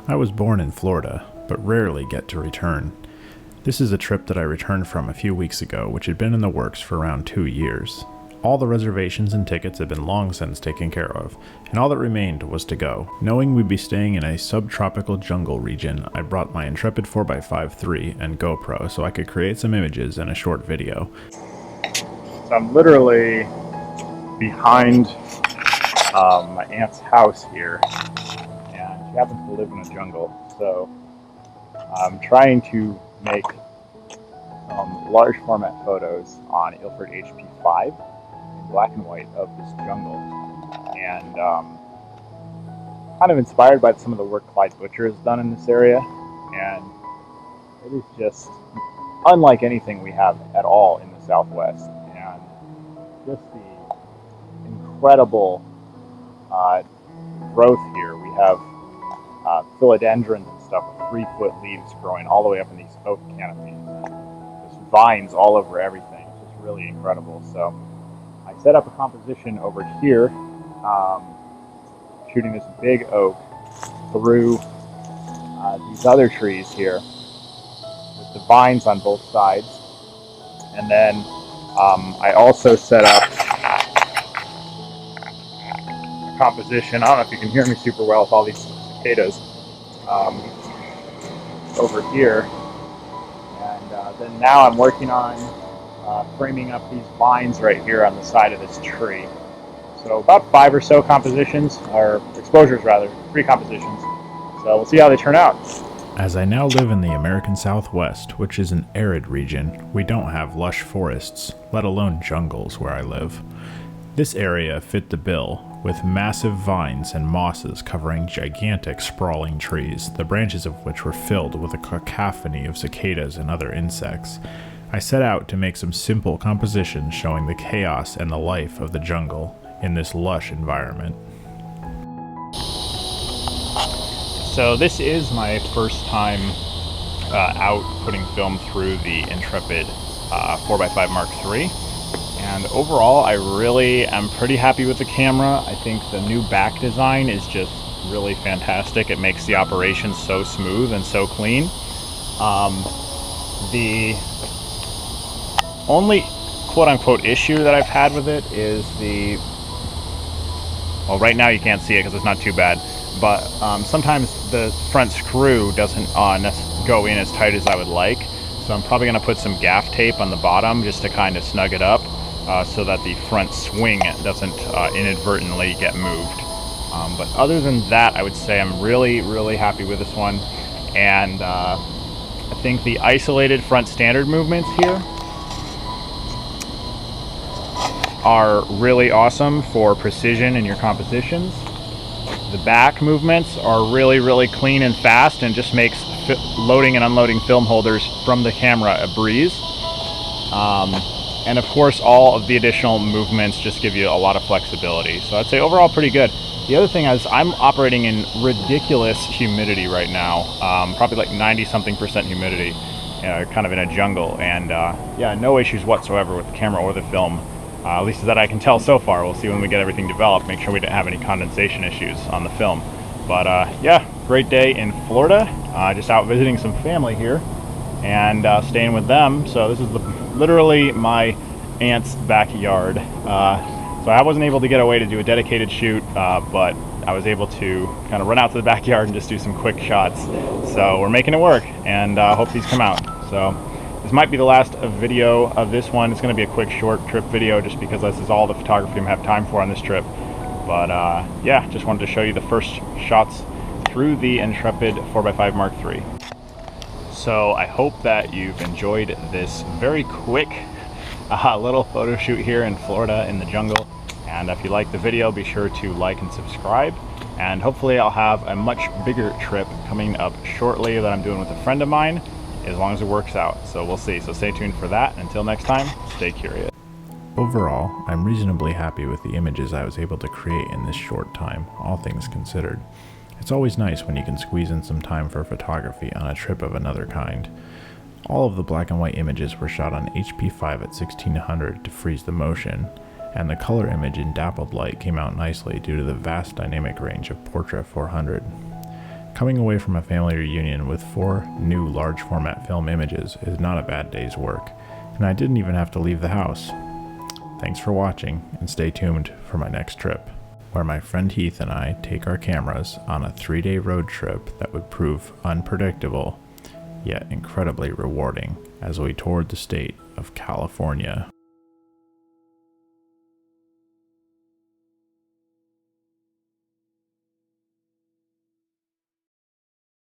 I was born in Florida, but rarely get to return. This is a trip that I returned from a few weeks ago, which had been in the works for around 2 years. All the reservations and tickets had been long since taken care of, and all that remained was to go. Knowing we'd be staying in a subtropical jungle region, I brought my Intrepid 4x5 III and GoPro so I could create some images and a short video. So I'm literally behind my aunt's house here, and she happens to live in a jungle, so I'm trying to make some large format photos on Ilford HP5 in black and white of this jungle, and kind of inspired by some of the work Clyde Butcher has done in this area, and it is just unlike anything we have at all in the Southwest, and just the incredible growth here. We have philodendrons and stuff with 3-foot leaves growing all the way up in these oak canopies. Just vines all over everything. It's just really incredible. So I set up a composition over here, shooting this big oak through these other trees here with the vines on both sides. And then I also set up a composition. I don't know if you can hear me super well with all these cicadas over here, and then now I'm working on framing up these vines right here on the side of this tree. So about 5 or so compositions, or exposures rather, 3 compositions. So we'll see how they turn out. As I now live in the American Southwest, which is an arid region, we don't have lush forests, let alone jungles where I live. This area fit the bill, with massive vines and mosses covering gigantic sprawling trees, the branches of which were filled with a cacophony of cicadas and other insects. I set out to make some simple compositions showing the chaos and the life of the jungle in this lush environment. So this is my first time out putting film through the Intrepid 4x5 Mark III. And overall, I really am pretty happy with the camera. I think the new back design is just really fantastic. It makes the operation so smooth and so clean. The only quote-unquote issue that I've had with it is well, right now you can't see it because it's not too bad, but sometimes the front screw doesn't go in as tight as I would like. So I'm probably going to put some gaff tape on the bottom just to kind of snug it up. So that the front swing doesn't inadvertently get moved. But other than that, I would say I'm really, really happy with this one. And I think the isolated front standard movements here are really awesome for precision in your compositions. The back movements are really, really clean and fast, and just makes loading and unloading film holders from the camera a breeze. And of course, all of the additional movements just give you a lot of flexibility. So I'd say overall pretty good. The other thing is I'm operating in ridiculous humidity right now, probably like 90-something% humidity, kind of in a jungle. And yeah, no issues whatsoever with the camera or the film, at least that I can tell so far. We'll see when we get everything developed, make sure we don't have any condensation issues on the film. But yeah, great day in Florida. Just out visiting some family here and staying with them. So this is literally my aunt's backyard. So I wasn't able to get away to do a dedicated shoot, but I was able to kind of run out to the backyard and just do some quick shots. So we're making it work, and hope these come out. So this might be the last video of this one. It's going to be a quick short trip video just because this is all the photography I'm have time for on this trip. But yeah, just wanted to show you the first shots through the Intrepid 4x5 Mark III. So I hope that you've enjoyed this very quick little photo shoot here in Florida in the jungle. And if you like the video, be sure to like and subscribe. And hopefully I'll have a much bigger trip coming up shortly that I'm doing with a friend of mine, as long as it works out. So we'll see. So stay tuned for that. Until next time, stay curious. Overall, I'm reasonably happy with the images I was able to create in this short time, all things considered. It's always nice when you can squeeze in some time for photography on a trip of another kind. All of the black and white images were shot on HP5 at 1600 to freeze the motion, and the color image in dappled light came out nicely due to the vast dynamic range of Portra 400. Coming away from a family reunion with 4 new large format film images is not a bad day's work, and I didn't even have to leave the house. Thanks for watching, and stay tuned for my next trip, where my friend Heath and I take our cameras on a 3-day road trip that would prove unpredictable, yet incredibly rewarding as we toured the state of California.